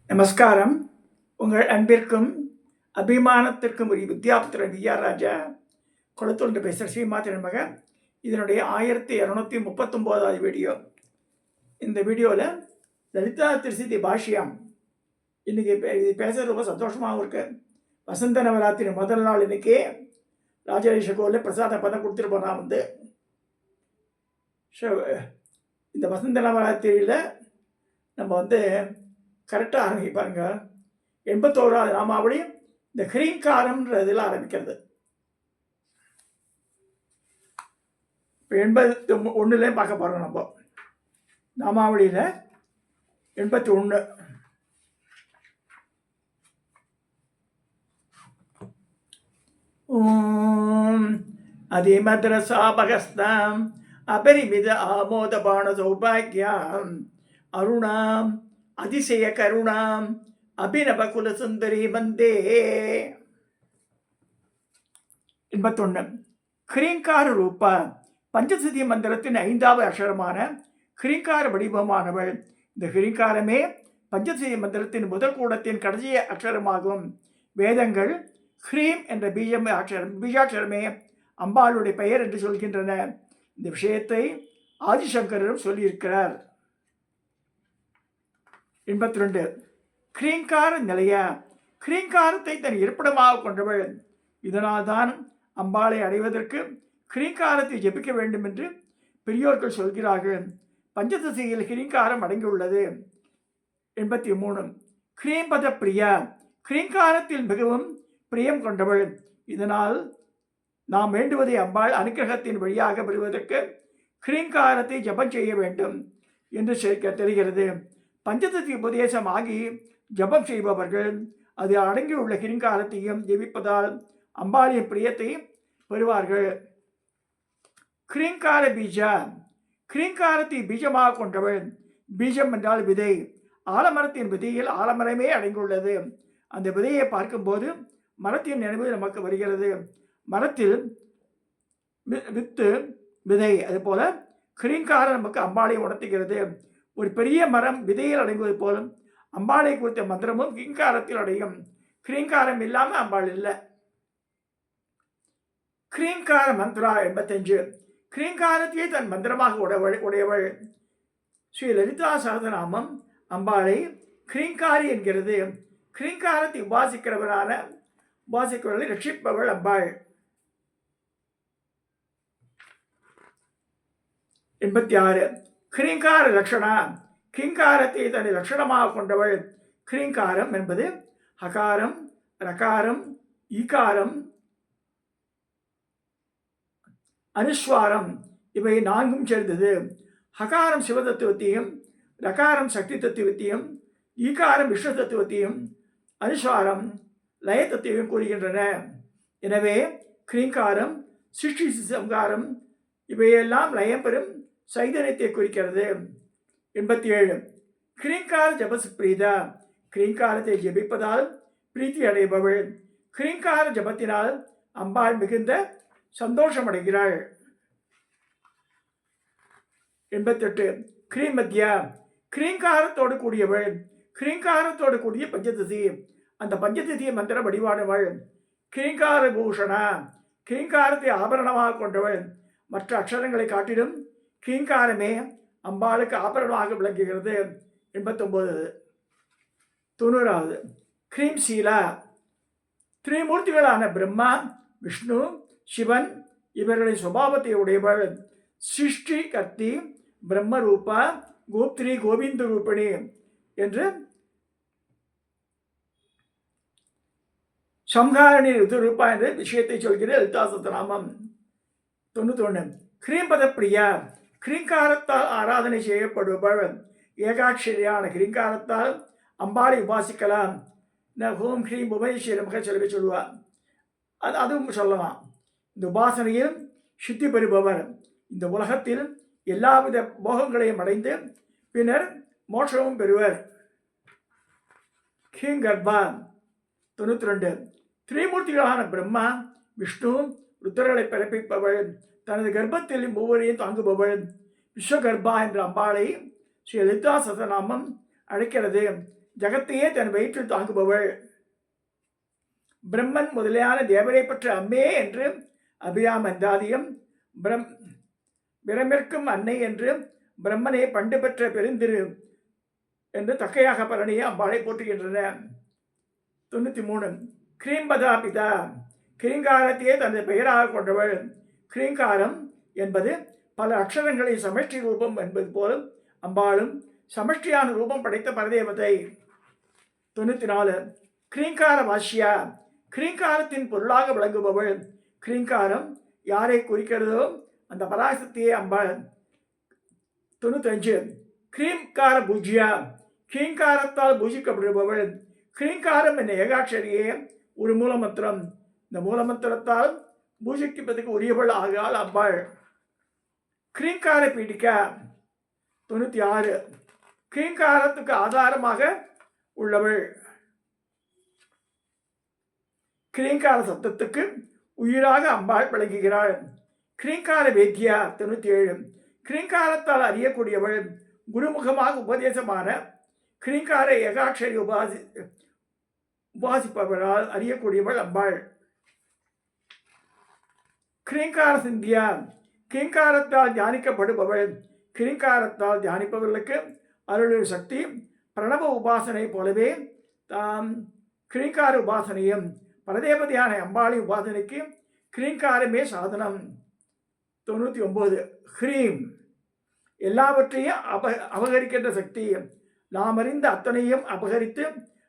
நமஸ்காரம். உங்கள் அன்பிற்கும் அபிமானத்திற்கும் ஒரு வித்யாபுத்திரன் விஆர் ராஜா குளத்தூர்ந்து பேசுகிற ஸ்ரீமாத்திரன் மகன். இதனுடைய 1239வது வீடியோ. இந்த வீடியோவில் லலிதா திருசிதி பாஷ்யம் இன்றைக்கி இது பேசுகிறது ரொம்ப சந்தோஷமாகவும் இருக்குது. வசந்த நவராத்திரி முதல் நாள் இன்றைக்கி ராஜேஷ கோவிலில் பிரசாத பதம் கொடுத்துட்டு போனால் இந்த வசந்த நவராத்திரியில் நம்ம கரெக்டாக ஆரம்பிக்க பாருங்க. 81வது நாமாவளி இந்த ஹ்ரீங்காரம்ன்ற இதில் ஆரம்பிக்கிறது. இப்போ 81லேயும் பார்க்க போகிறோம். நம்ம நாமாவளியில் 81 ஓம் அதிமத்ரசாபகஸ்தாம் அபரிமித ஆமோதபான சௌபாகியாம் அருணாம் அதிசய கருணாம் அபிநவ குல சுந்தரி வந்தே. 81 ஹ்ரீங்கார ரூபா பஞ்சசதி மந்திரத்தின் 5வது அக்ஷரமான ஹ்ரீங்கார வடிவமானவள். இந்த ஹ்ரீங்காரமே பஞ்சசதி மந்திரத்தின் முதல் கூடத்தின் கடைசி அக்ஷரமாகும். வேதங்கள் ஹ்ரீம் என்ற பீஜாட்சரமே அம்பாளுடைய பெயர் என்று சொல்கின்றன. இந்த விஷயத்தை ஆதிசங்கரும் சொல்லியிருக்கிறார். 82 ஹ்ரீங்கார நிலைய ஹ்ரீங்காரத்தை தன் இருப்பிடமாக கொண்டவள். இதனால்தான் அம்பாளை அடைவதற்கு ஹ்ரீங்காரத்தை ஜெபிக்க வேண்டும் என்று பெரியோர்கள் சொல்கிறார்கள். பஞ்சதசியில் ஹ்ரீங்காரம் அடங்கியுள்ளது. 83 ஹ்ரீம்பத பிரியா ஹ்ரீங்காரத்தில் மிகவும் பிரியம் கொண்டவள். இதனால் நாம் வேண்டுவதை அம்பாள் அனுக்கிரகத்தின் வழியாக பெறுவதற்கு ஹ்ரீங்காரத்தை ஜபம் செய்ய வேண்டும் என்று தெரிகிறது. பஞ்சதசி உபதேசம் ஆகி ஜபம் செய்பவர்கள் அது அடங்கியுள்ள ஹ்ரீங்காரத்தையும் ஜெபிப்பதால் அம்பாளின் பிரியத்தை பெறுவார்கள். ஹ்ரீங்கார பீஜா ஹ்ரீங்காரத்தை பீஜமாக கொண்டவள். பீஜம் என்றால் விதை. ஆலமரத்தின் விதையில் ஆலமரமே அடங்கியுள்ளது. அந்த விதையை பார்க்கும்போது மரத்தின் நினைவு நமக்கு வருகிறது. மரத்தில் வித்து விதை, அதுபோல ஹ்ரீங்காரம் நமக்கு அம்பாளை உணர்த்துகிறது. ஒரு பெரிய மரம் விதையில் அடங்குவது போலும் அம்பாளை குறித்த மந்திரமும் ஹ்ரீங்காரத்தில் அடையும். ஹ்ரீங்காரம் இல்லாமல் அம்பாள் இல்லை. ஹ்ரீங்கார மந்திரா 85 ஹ்ரீங்காரத்தையே தன் மந்திரமாக உடையவள். ஸ்ரீ லலிதா சகஸ்ரநாமம் அம்பாளை ஹ்ரீங்காரி என்கிறது. ஹ்ரீங்காரத்தை உபாசிக்கிறவர்களை ரட்சிப்பவள் அம்பாள். 86 ஹ்ரீங்கார லட்சணா ஹ்ரீங்காரத்தை தன்னை லட்சணமாக கொண்டவள். ஹ்ரீங்காரம் என்பது ஹகாரம், ரகாரம், ஈகாரம், அனுஸ்வாரம் இவை 4ம் சேர்ந்தது. ஹகாரம் சிவ தத்துவத்தையும், ரகாரம் சக்தி தத்துவத்தையும், ஈகாரம் விஷ்ணு தத்துவத்தையும், அனுஸ்வாரம் லய தத்துவத்தையும் கூறுகின்றன. எனவே ஹ்ரீங்காரம் சிருஷ்டி சம்காரம் இவையெல்லாம் லயம் பெறும் சைதன்யத்தை குறிக்கிறது. 87 ஹ்ரீங்கார ஜபஸ் பிரீதா ஹ்ரீங்காரத்தை ஜபிப்பதால் பிரீத்தி அடைபவள். ஹ்ரீங்கார ஜபத்தினால் அம்பாள் மிகுந்த சந்தோஷம் அடைகிறாள். 88 ஹ்ரீமத்யா ஹ்ரீங்காரத்தோடு கூடியவள். ஹ்ரீங்காரத்தோடு கூடிய பஞ்சதசி அந்த பஞ்சதசிய மந்திர வடிவானவள். ஹ்ரீங்கார பூஷணா ஹ்ரீங்காரத்தை ஆபரணமாக கொண்டவள். மற்ற அக்ஷரங்களை காட்டிலும் ஹ்ரீங்காரமே அம்பாளுக்கு ஆபரணமாக விளங்குகிறது. 89 90 ஹ்ரீம் சீலா திரிமூர்த்திகளான பிரம்மா, விஷ்ணு, சிவன் இவர்களின் சுபாவத்தை உடையவள். சிருஷ்டி கர்த்தி, பிரம்மரூபா, கோப்திரி, கோவிந்த ரூபிணி என்று சம்ஹாரணி ருதுரூபா என்ற விஷயத்தை சொல்கிற லலிதா சஹஸ்ரநாமம். 91 ஹ்ரீம்பத பிரியா ஹ்ரீங்காரத்தால் ஆராதனை செய்யப்படுபவள். ஏகாட்சரியான ஹ்ரீங்காரத்தால் அம்பாளை உபாசிக்கலாம். ஹோம் ஹ்ரீம் உபயஸ்வரமாக சிலவை சொல்லுவார். அதுவும் சொல்லலாம். இந்த உபாசனையில் சித்தி பெறுபவர். இந்த உலகத்தில் எல்லாவித போகங்களையும் அடைந்து பின்னர் மோட்சமும் பெறுவர். ஹ்ரீங்கர்பா 92 திரிமூர்த்திகளான பிரம்மா, விஷ்ணு, ருத்ரர்களை பிறப்பிப்பவள். தனது கர்ப்பத்தில் மூவரையும் தாங்குபவள். விஸ்வகர்பா என்ற அம்பாளை ஸ்ரீ லலிதா சஹஸ்ரநாமம் அழைக்கிறது. ஜகத்தையே தன் வயிற்றில் தாங்குபவள். பிரம்மன் முதலியான தேவரை பெற்ற அம்மே என்று அபிராம அந்தாதியும், பிரமிற்கும் அன்னை என்று பிரம்மனை பண்டு பெற்ற பெருந்திரு என்று தக்கையாக பரணியை அம்பாளை போற்றுகின்றன. 93. கிரீம்பதா பிதா, கிரீங்காரத்தையே தனது பெயராக கொண்டவள். கிரீங்காரம் என்பது பல அக்ஷரங்களின் சமஷ்டி ரூபம் என்பது போல் அம்பாளும் சமஷ்டியான ரூபம் படைத்த பரதேவதை. 94. கிரீங்கார வாஷ்யா, கிரீங்காரத்தின் பொருளாக விளங்குபவள். கிரீங்காரம் யாரை குறிக்கிறதோ அந்த பராசக்தியே அம்பாள். 95. கிரீங்கார பூஜ்யா, கிரீங்காரத்தால் பூஜிக்கப்படுபவள். கிரீங்காரம் என்ற ஏகாட்சரியே ஒரு மூலமந்திரம். இந்த மூலமந்திரத்தால் பூஜிப்பதற்கு உரியவள் ஆகாள் அம்பாள். கிரீங்கார பீடிகா. 96. கிரீங்காரத்துக்கு ஆதாரமாக உள்ளவள். கிரீங்கார சப்தத்துக்கு உயிராக அம்பாள் விளங்குகிறாள். கிரீங்கார வேத்யா. 97. கிரீங்காரத்தால் அறியக்கூடியவள். குருமுகமாக உபதேசமான கிரீங்கார ஏகாட்சரி உபாசிப்பவரால் அறியக்கூடியவள் அம்பாள். கிரீங்கார சிந்தியா, கிரீங்காரத்தால் தியானிக்கப்படுபவள். கிரீங்காரத்தால் தியானிப்பவர்களுக்கு அருளின் சக்தி பிரணவ உபாசனை போலவே தாம் கிரீங்கார உபாசனையும் பரதேவதையான அம்பாளி உபாசனைக்கு கிரீங்காரமே சாதனம். 99. ஹ்ரீம், எல்லாவற்றையும் அபகரிக்கின்ற சக்தி. நாம் அறிந்த அத்தனையும் அபகரித்து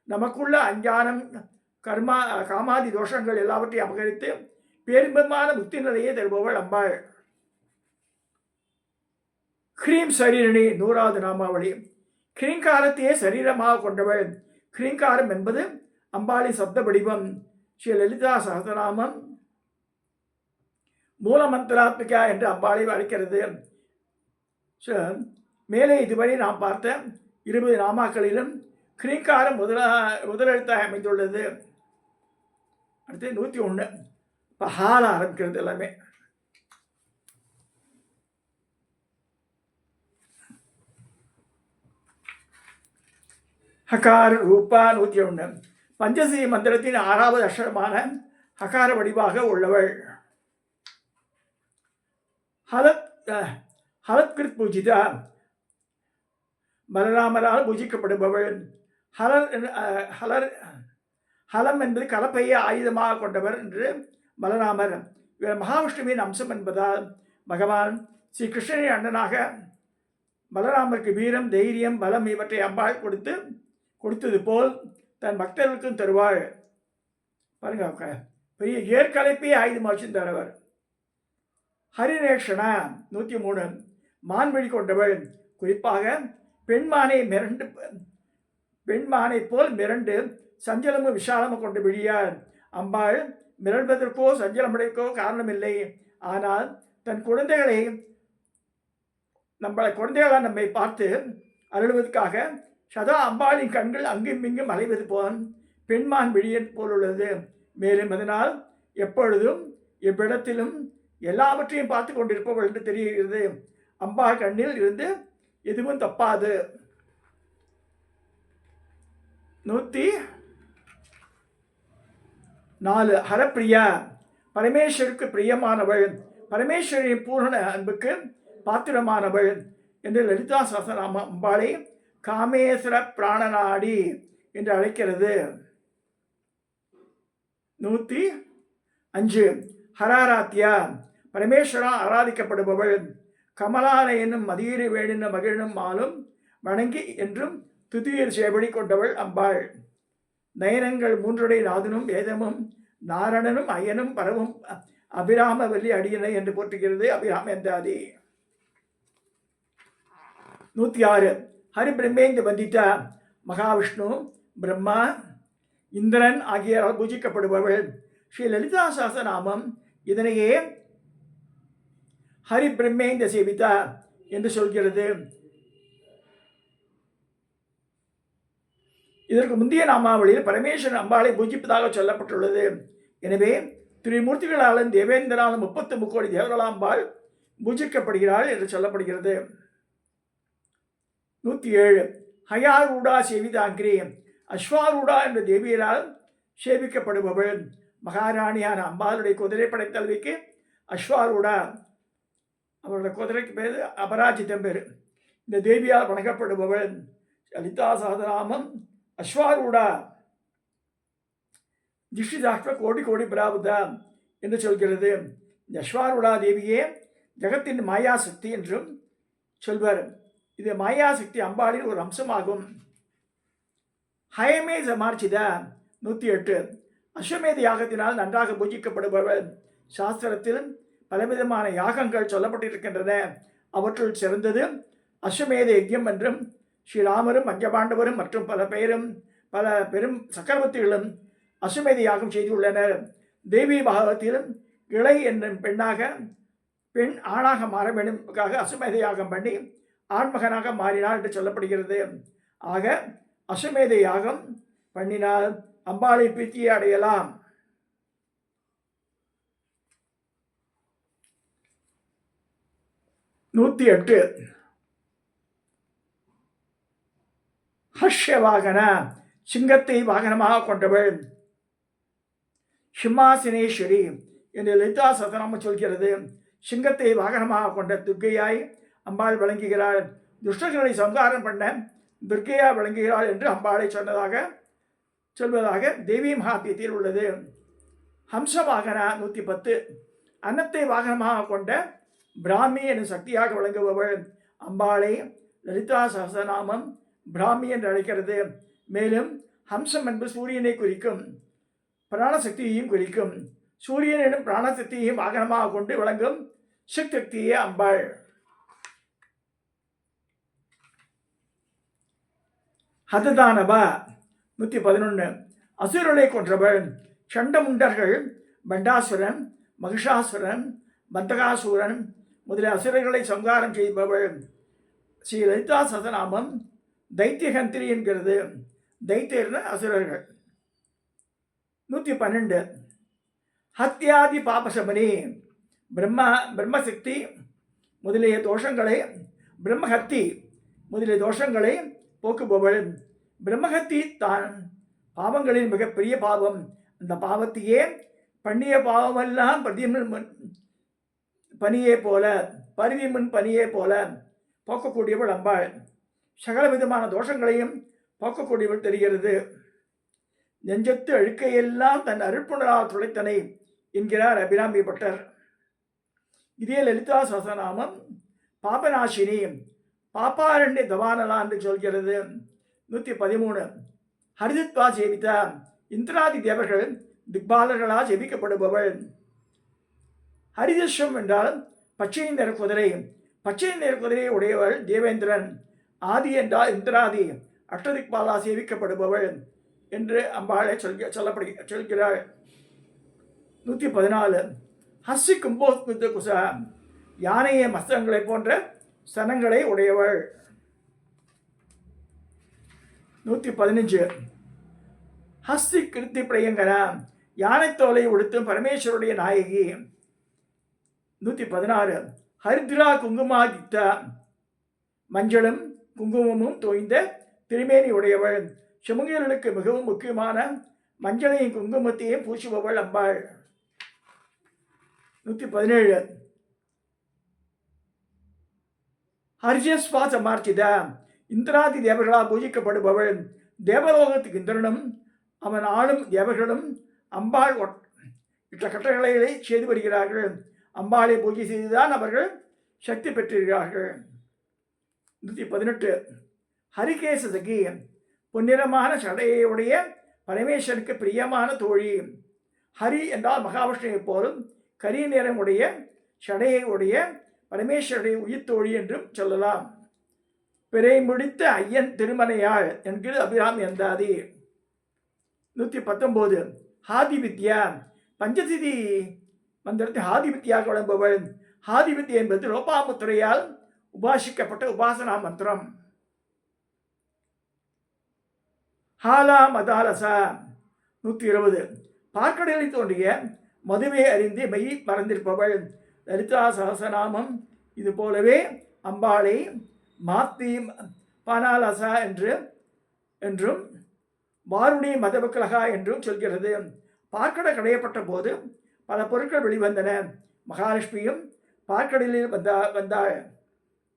நமக்குள்ள அஞ்ஞானம் கர்மா காமாதி தோஷங்கள் எல்லாவற்றையும் அபகரித்து பேரின்பமான முக்தி நிலையை தருபவள் அம்பாள். ஹ்ரீம் சரீரணி 100வது நாமாவளி. கிரீங்காரத்தையே சரீரமாக கொண்டவள். கிரீங்காரம் என்பது அம்பாளி சப்த வடிவம். ஸ்ரீ லலிதா சகசநாமம் மூலமந்திராத்மிகா என்று அம்பாளை அழைக்கிறது. மேலே இதுவரை நாம் பார்த்த 20 நாமாக்களிலும் கிரீங்காரம் முதலெழுத்தாக அமைந்துள்ளது. அடுத்து 101. இப்போ ஹால ஆரம்பிக்கிறது எல்லாமே. ஹகார ரூபா. 101. பஞ்சசி மந்திரத்தின் 6வது அக்ஷரமான ஹகார வடிவாக உள்ளவள். ஹலத்கிருத் பூஜிதா, பலராமரால் பூஜிக்கப்படுபவள். ஹலம் என்பது கலப்பையை ஆயுதமாக கொண்டவர் என்று பலராமர். இவர் மகாவிஷ்ணுவின் அம்சம் என்பதால் பகவான் ஸ்ரீ கிருஷ்ணனின் அண்ணனாக பலராமருக்கு வீரம், தைரியம், பலம் இவற்றை அம்பாள் கொடுத்தது போல் தன் பக்தர்களுக்கும் தருவாள். பாருங்க, பெரிய ஏற்கலைப்பே ஆயுதமாக வச்சிருந்தார் அவர். ஹரிநேஷனா. 103. மான்வழி கொண்டவள். குறிப்பாக பெண்மானை போல் மிரண்டு சஞ்சலமும் விஷாலமும் கொண்ட விழியார் அம்பாள். மிரள்வதற்கோ சஞ்சலமடைக்கோ காரணமில்லை. ஆனால் தன் குழந்தைகளால் நம்மை பார்த்து அருள்வதற்காக சதா அம்பாளின் கண்கள் அங்கும் இங்கும் அலைவது போல் பெண்மான் விழியன் போல் உள்ளது. மேலும் அதனால் எப்பொழுதும் எவ்விடத்திலும் எல்லாவற்றையும் பார்த்து கொண்டிருப்பவள் என்று தெரிகிறது. அம்பாள் கண்ணில் இருந்து எதுவும் தப்பாது. 104. ஹரப்பிரியா, பரமேஸ்வருக்கு பிரியமானவள். பரமேஸ்வரின் பூரண அன்புக்கு பாத்திரமானவள் என்று லலிதா சகஸ்ரநாம அம்பாளை காமேஸ்வர பிராணநாடி என்று அழைக்கிறது. 105. ஹராராத்யா, பரமேஸ்வரா ஆராதிக்கப்படுபவள். கமலான என்னும் மதியீறு வேணின மகிழும் மாலும் வணங்கி என்றும் துதியர் சேவடி கொண்டவள் அம்பாள். நயனங்கள் 3 நாதனும் வேதமும் நாரணனும் ஐயனும் பரவும் அபிராம வல்லி அடியனை என்று போற்றுகிறது அபிராம எந்தாதி. 106. ஹரி பிரம்மேந்து வந்திதா, மகாவிஷ்ணு, பிரம்மா, இந்திரன் ஆகியோரால் பூஜிக்கப்படுபவள். ஸ்ரீ லலிதா சகஸ்ரநாமம் இதனையே ஹரி பிரம்மேந்த சேவிதா என்று சொல்கிறது. இதற்கு முந்தைய நாமாவளியில் பரமேஸ்வரன் அம்பாளை பூஜிப்பதாக சொல்லப்பட்டுள்ளது. எனவே திரிமூர்த்திகளாலும் தேவேந்திராலும் 33 கோடி தேவர்களாம்பாள் பூஜிக்கப்படுகிறாள் என்று சொல்லப்படுகிறது. 107. ஹயாரூடா சேவிதாங்கிரி, அஸ்வாரூடா என்ற தேவியரால் சேவிக்கப்படுபவள். மகாராணியான அம்பாளுடைய குதிரை படைத்தல்விக்கு அஸ்வாரூடா, அவருடைய குதிரைக்கு பேர் அபராஜிதம் பேர். இந்த தேவியால் வணங்கப்படுபவள். லலிதா சஹஸ்ரநாமம் அஸ்வாரூடா திஷ்டிதாஷ்ட கோடி கோடி பிராபுதா என்று சொல்கிறது. இந்த அஸ்வாரூடா தேவியே ஜகத்தின் மாயாசக்தி என்றும் சொல்வர். இது மாயாசக்தி அம்பாளின் ஒரு அம்சமாகும். ஹயமே சமார்ச்சித 108. அஸ்வமேத யாகத்தினால் நன்றாக பூஜிக்கப்படுபவள். சாஸ்திரத்தில் பலவிதமான யாகங்கள் சொல்லப்பட்டிருக்கின்றன. அவற்றுள் சிறந்தது அஸ்வமேத யஜ்யம் என்றும் ஸ்ரீராமரும் பஞ்சபாண்டவரும் மற்றும் பல பெரும் சக்கரவர்த்திகளும் அஸ்வமேத யாகம் செய்துள்ளனர். தேவி பாகவத்திலும் இளை என்னும் பெண் ஆணாக மாற வேண்டும்காக அஸ்வமேத யாகம் பண்ணி ஆண்மகனாக மாறினார் என்று சொல்லப்படுகிறது. ஆக அஸ்வமேத யாகம் பண்ணினால் அம்பாளை பிரீத்தியை அடையலாம். நூற்றி 8. ஹர்ஷ வாகன, சிங்கத்தை வாகனமாக கொண்டவள். சிம்மாசனேஸ்வரி என்று லலிதா சஹஸ்ரநாமம் சொல்கிறது. சிங்கத்தை வாகனமாக கொண்ட துர்க்கையாய் அம்பாள் விளங்குகிறாள். துஷ்டர்களை சம்ஹாரம் பண்ண துர்க்கையா விளங்குகிறாள் என்று அம்பாளை சொல்வதாக தேவி மகாத்மியத்தில் உள்ளது. ஹம்சவாகனா 110. அன்னத்தை வாகனமாக கொண்ட பிராமி எனும் சக்தியாக விளங்குபவள். அம்பாளை லலிதா சஹஸ்ரநாமம் பிராமி என்று அழைக்கிறது. மேலும் ஹம்சம் என்பது சூரியனை குறிக்கும், பிராணசக்தியையும் குறிக்கும். சூரியன் எனும் பிராணசக்தியையும் வாகனமாக கொண்டு விளங்கும் சிக்தியே அம்பாள். ஹததானபா 111. அசுரனை கொன்றவள். சண்டமுண்டர்கள் பண்டாசுரன், மகிஷாசுரன், பந்தகாசூரன் முதலிய அசுரர்களை சங்காரம் செய்பவள். ஸ்ரீ லலிதா சஹஸ்ரநாமம் தைத்தியகந்திரி என்கிறது. தைத்தியர்ன அசுரர்கள். 112. ஹத்யாதி பாபசமனி, பிரம்மசக்தி முதலிய தோஷங்களை, பிரம்மஹத்தி முதலிய தோஷங்களை போக்குபவள். பிரம்மஹத்தி தான் பாவங்களின் மிகப்பெரிய பாவம். அந்த பாவத்தையே பண்ணிய பாவமெல்லாம் பரிதிமுன் பனியே போல போக்கக்கூடியவள் அம்பாள். சகல விதமான தோஷங்களையும் போக்கக்கூடியவள் தெரிகிறது. நெஞ்சத்து அழுக்கையெல்லாம் தன் அருட்புணரால் துளைத்தனை என்கிறார் அபிராமி பட்டர். இதே லலிதா சஹஸ்ரநாமம் பாபநாசினி, பாப்பாரண்ய தவானலா என்று சொல்கிறது. 113. ஹரித்வா சேவிதா, இந்திராதி தேவர்கள் திக்பாலர்களால் ஜெபிக்கப்படுபவள். ஹரிதஸ்வம் என்றால் பச்சை நிற குதிரை. பச்சை நிற குதிரையை உடையவள் தேவேந்திரன். ஆதி என்றால் இந்திராதி அஷ்டதிக்பாலா சேவிக்கப்படுபவள் என்று அம்பாளை சொல்கிறாள். 114. ஹஸ்ஸி கும்போத்குத்த குச, யானைய மஸ்தங்களை போன்ற ஸ்தனங்களை உடையவள். 115. ஹஸ்தி கிருத்தி பிரியங்கர, யானைத்தோலை உடுத்தும் பரமேஸ்வருடைய நாயகி. 116. ஹரித்ரா குங்குமாதித்த, மஞ்சளும் குங்குமமும் தோய்ந்த திருமேனி உடையவள். சிமுங்கியர்களுக்கு மிகவும் முக்கியமான மஞ்சளையும் குங்குமத்தையும் பூசுபவள் அம்பாள். 117. ஹர்ஷஸ்வா சமார்த்தித, இந்திராதி தேவர்களால் பூஜிக்கப்படுபவள். தேவலோகத்துக்கு இந்திரனும் அவன் ஆளும் தேவர்களும் அம்பாள் இட்ட கட்டளைகளை செய்து வருகிறார்கள். அம்பாளை பூஜை செய்துதான் அவர்கள் சக்தி பெற்றிருக்கிறார்கள். 118. ஹரிகேச சகி, பொன்னிறமான சடையுடைய பரமேஸ்வருக்கு பிரியமான தோழி. ஹரி என்றால் மகாவிஷ்ணுவை போலும் கரிய நிறமுடைய சடையை உடைய பரமேஸ்வருடைய உயிர் தோழி என்றும் சொல்லலாம். பிறை முடித்த ஐயன் திருமனையாள் என்கிறது அபிராமி அந்தாதி. 119. ஹாதி வித்யா, பஞ்சதிதி மந்திரத்தை ஹாதி வித்யாக விளம்புவள். ஹாதி வித்யா என்பது லோபாமுத்திரையால் உபாசிக்கப்பட்ட உபாசனா மந்திரம். ஹாலா மதாலசா 120. பார்க்கடலில் தோன்றிய மதுவை அறிந்து மெய் மறந்திருப்பவள். லலிதா சஹஸ்ரநாமம் இது போலவே அம்பாளை பானாலசா என்றும் வாருணி மதவக்கலகா என்றும் சொல்கிறது. பார்க்கடை கடையப்பட்ட போது பல பொருட்கள் வெளிவந்தன. மகாலட்சுமியும் பார்க்கடலில்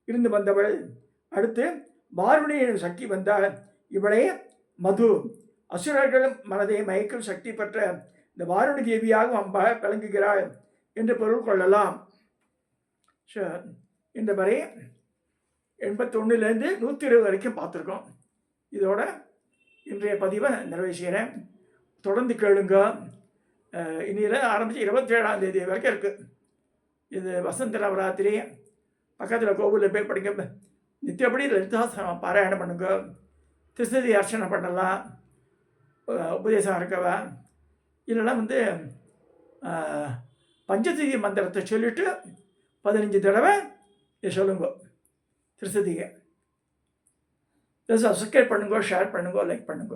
இருந்து வந்தவள். அடுத்து வாருணி எனும் சக்தி வந்தாள். இவளே மது, அசுரர்கள் மனதை மயக்கும் சக்தி பெற்ற இந்த வாருணி தேவியாகவும் அம்பாள் விளங்குகிறாள் என்று பொருள் கொள்ளலாம். இந்த வரை 81லேருந்து 120 வரைக்கும் பார்த்துருக்கோம். இதோட இன்றைய பதிவை நிறைவு செய்கிறேன். தொடர்ந்து கேளுங்க. இன்னில ஆரம்பித்து 27ஆம் தேதி வரைக்கும் இருக்குது. இது வசந்த நவராத்திரி. பக்கத்தில் கோவிலில் போய் படிக்க நித்தியப்படி லலிதாசனம் பாராயணம் பண்ணுங்க. திருசதி அர்ச்சனை பண்ணலாம். உபதேசம் இருக்கவா இல்லைன்னா பஞ்சதிதி மந்திரத்தை சொல்லிவிட்டு 15 தடவை இதை சொல்லுங்க. திருசதியை சப்ஸ்கிரைப் பண்ணுங்க, ஷேர் பண்ணுங்க, லைக் பண்ணுங்க.